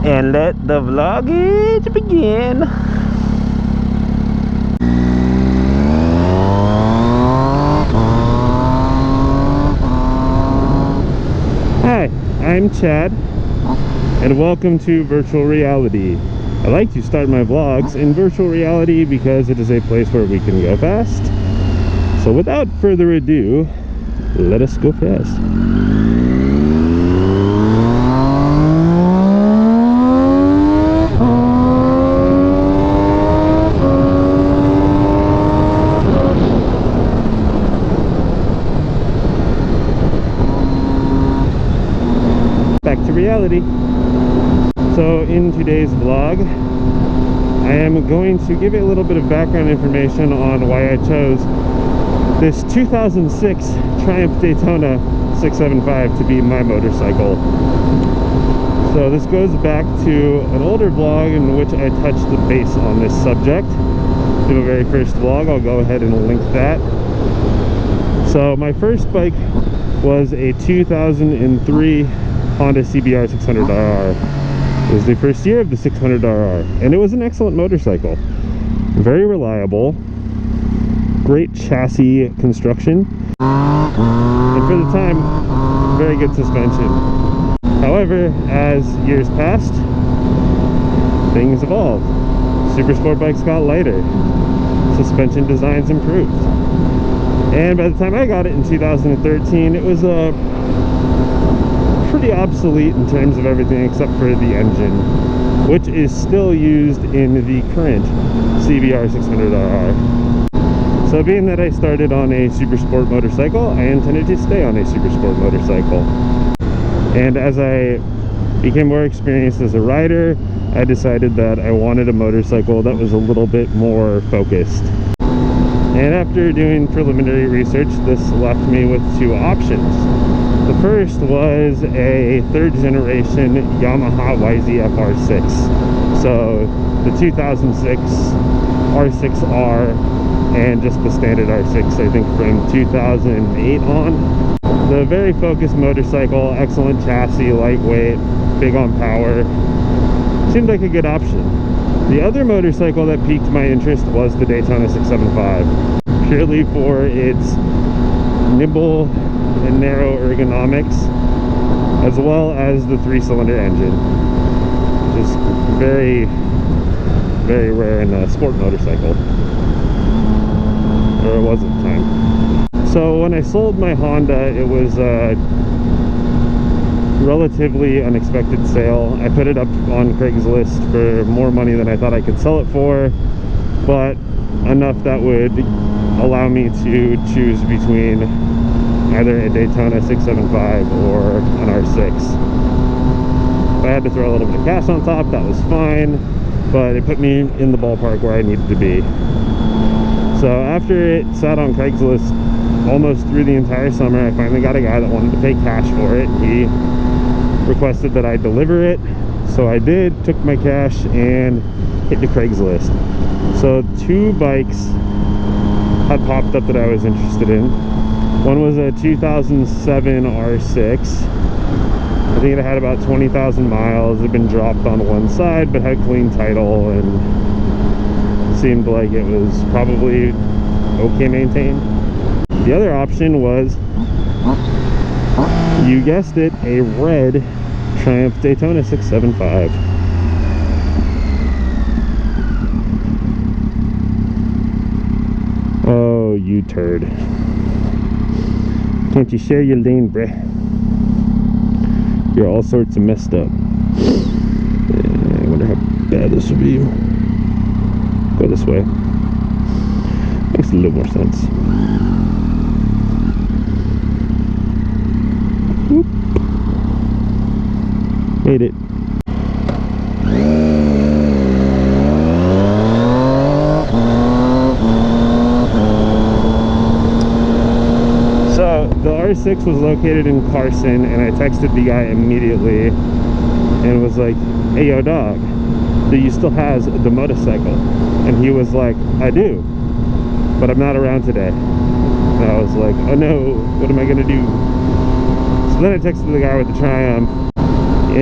and let the vlogage begin. Hi, I'm Chad, and welcome to Virtual Reality. I like to start my vlogs in virtual reality because it is a place where we can go fast. So without further ado, let us go fast. Back to reality. So in today's vlog, I am going to give you a little bit of background information on why I chose this 2006 Triumph Daytona 675 to be my motorcycle. So this goes back to an older vlog in which I touched the base on this subject. In the very first vlog, I'll go ahead and link that. So my first bike was a 2003 Honda CBR 600RR. It was the first year of the 600RR, and it was an excellent motorcycle. Very reliable, great chassis construction, and for the time, very good suspension. However, as years passed, things evolved. Super sport bikes got lighter, suspension designs improved, and by the time I got it in 2013, it was pretty obsolete in terms of everything except for the engine, which is still used in the current CBR 600RR. So being that I started on a super sport motorcycle, I intended to stay on a super sport motorcycle. And as I became more experienced as a rider, I decided that I wanted a motorcycle that was a little bit more focused. And after doing preliminary research, this left me with two options. The first was a third generation Yamaha YZF-R6. So the 2006 R6R and just the standard R6, I think from 2008 on. The very focused motorcycle, excellent chassis, lightweight, big on power. Seemed like a good option. The other motorcycle that piqued my interest was the Daytona 675, purely for its nimble and narrow ergonomics, as well as the 3-cylinder engine, which is very, very rare in a sport motorcycle, or it was at the time. So when I sold my Honda, it was a relatively unexpected sale. I put it up on Craigslist for more money than I thought I could sell it for, but enough that would allow me to choose between either a Daytona 675 or an R6. If I had to throw a little bit of cash on top, that was fine, but it put me in the ballpark where I needed to be. So after it sat on Craigslist almost through the entire summer, I finally got a guy that wanted to pay cash for it. He requested that I deliver it, so I did, took my cash and hit the Craigslist. So two bikes had popped up that I was interested in. One was a 2007 R6. I think it had about 20,000 miles. It had been dropped on one side, but had clean title and seemed like it was probably okay maintained. The other option was, you guessed it, a red Triumph Daytona 675. Oh, you turd. Can't you share your lane, bruh? You're all sorts of messed up. I wonder how bad this will be. Go this way. Makes a little more sense. Whoop. Made it. The R6 was located in Carson, and I texted the guy immediately and was like, hey yo dog, do you still has the motorcycle? And he was like, I do, but I'm not around today. And I was like, oh no, what am I gonna do? So then I texted the guy with the Triumph,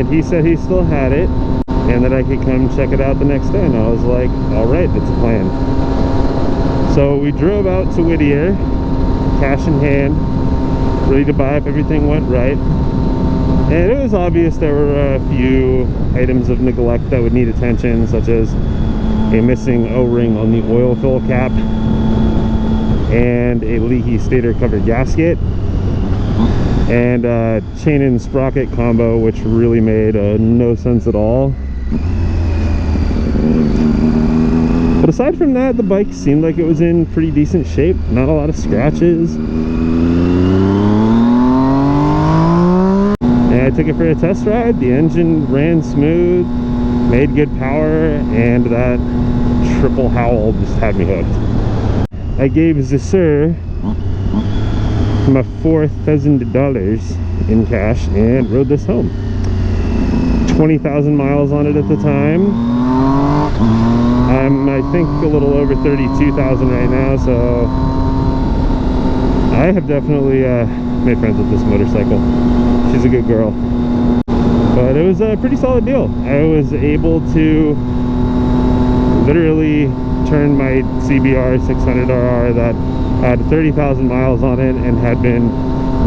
and he said he still had it and that I could come check it out the next day, and I was like, all right, that's a plan. So we drove out to Whittier, cash in hand, ready to buy if everything went right. And it was obvious there were a few items of neglect that would need attention, such as a missing O-ring on the oil fill cap and a leaky stator cover gasket, and chain and sprocket combo, which really made no sense at all. But aside from that, the bike seemed like it was in pretty decent shape. Not a lot of scratches. And I took it for a test ride. The engine ran smooth, made good power, and that triple howl just had me hooked. I gave Zissur my $4,000 in cash and rode this home. 20,000 miles on it at the time. I'm, I think, a little over 32,000 right now, so I have definitely made friends with this motorcycle. She's a good girl. But it was a pretty solid deal. I was able to literally turn my CBR 600RR that had 30,000 miles on it and had been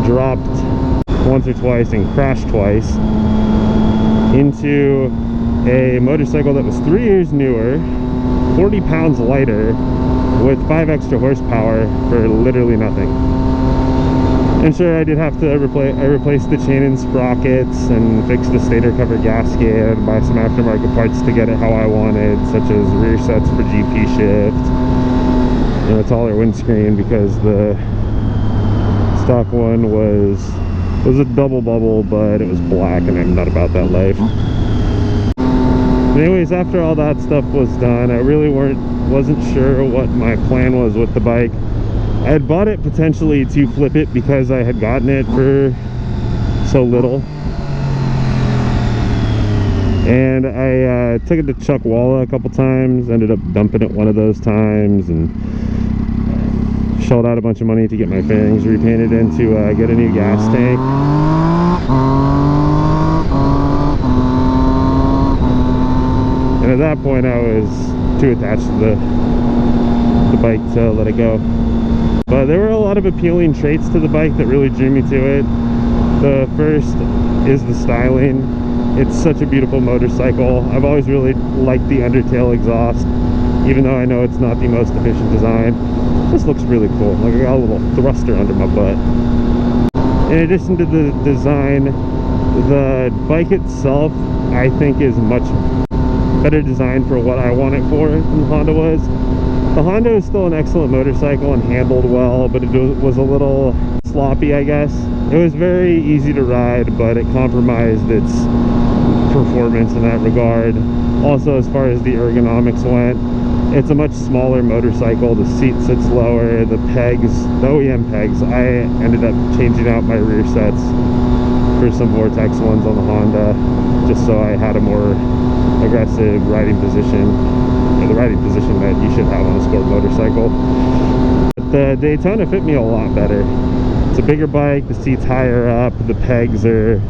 dropped once or twice and crashed twice into a motorcycle that was 3 years newer, 40 pounds lighter, with 5 extra horsepower for literally nothing. And sure, I did have to replace the chain and sprockets and fix the stator cover gasket and buy some aftermarket parts to get it how I wanted, such as rear sets for GP shift and a taller windscreen, because the stock one was a double bubble, but it was black and I'm not about that life. Anyways, after all that stuff was done, I really wasn't sure what my plan was with the bike. I had bought it potentially to flip it because I had gotten it for so little. And I took it to Chuckwalla a couple times, ended up dumping it one of those times, and shelled out a bunch of money to get my fairings repainted and to get a new gas tank. And at that point I was too attached to the bike to let it go. But there were a lot of appealing traits to the bike that really drew me to it. The first is the styling. It's such a beautiful motorcycle. I've always really liked the undertail exhaust, even though I know it's not the most efficient design. It just looks really cool. Like I got a little thruster under my butt. In addition to the design, the bike itself I think is much better designed for what I want it for than the Honda was. The Honda is still an excellent motorcycle and handled well, but it was a little sloppy, I guess. It was very easy to ride, but it compromised its performance in that regard. Also, as far as the ergonomics went, it's a much smaller motorcycle. The seat sits lower. The pegs, the OEM pegs, I ended up changing out my rear sets for some Vortex ones on the Honda, just so I had a more aggressive riding position, or the riding position that you should have on a sport motorcycle. But the Daytona fit me a lot better. It's a bigger bike, the seat's higher up, the pegs are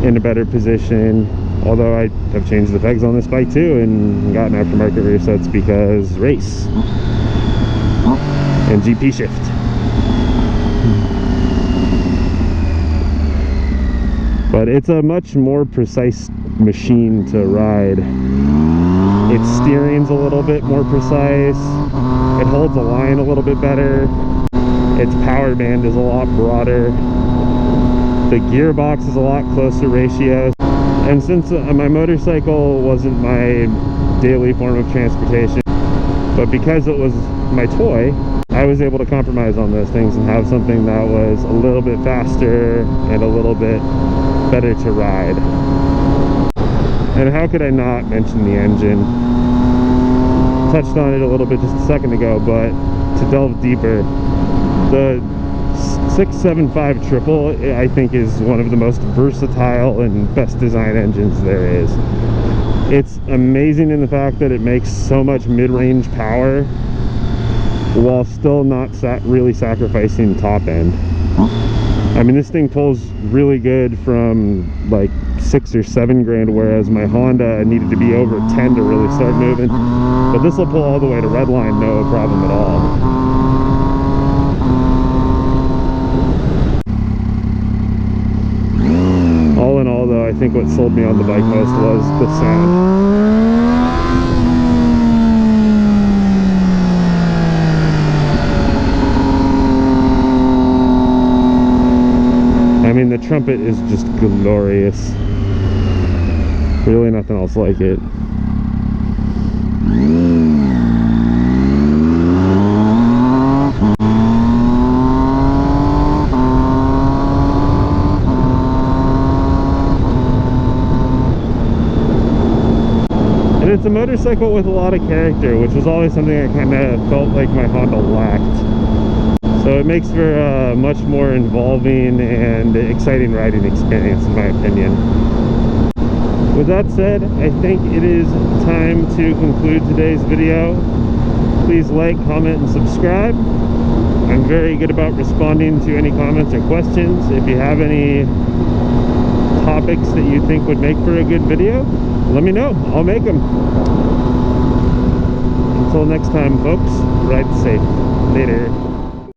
in a better position, although I have changed the pegs on this bike too and gotten aftermarket rear sets because race and GP shift. But it's a much more precise machine to ride. Its steering's a little bit more precise. It holds a line a little bit better. Its power band is a lot broader. The gearbox is a lot closer ratio. And since my motorcycle wasn't my daily form of transportation, but because it was my toy, I was able to compromise on those things and have something that was a little bit faster and a little bit better to ride. And how could I not mention the engine? Touched on it a little bit just a second ago, but to delve deeper, the 675 triple I think is one of the most versatile and best designed engines there is. It's amazing in the fact that it makes so much mid-range power while still not really sacrificing top end. I mean, this thing pulls really good from like 6 or 7 grand, whereas my Honda needed to be over 10 to really start moving. But this will pull all the way to redline, no problem at all. All in all, though, I think what sold me on the bike most was the sound. I mean, the trumpet is just glorious. Really nothing else like it. And it's a motorcycle with a lot of character, which was always something I kind of felt like my Honda lacked. So it makes for a much more involving and exciting riding experience, in my opinion. With that said, I think it is time to conclude today's video. Please like, comment, and subscribe. I'm very good about responding to any comments or questions. If you have any topics that you think would make for a good video, let me know. I'll make them. Until next time, folks, ride safe. Later.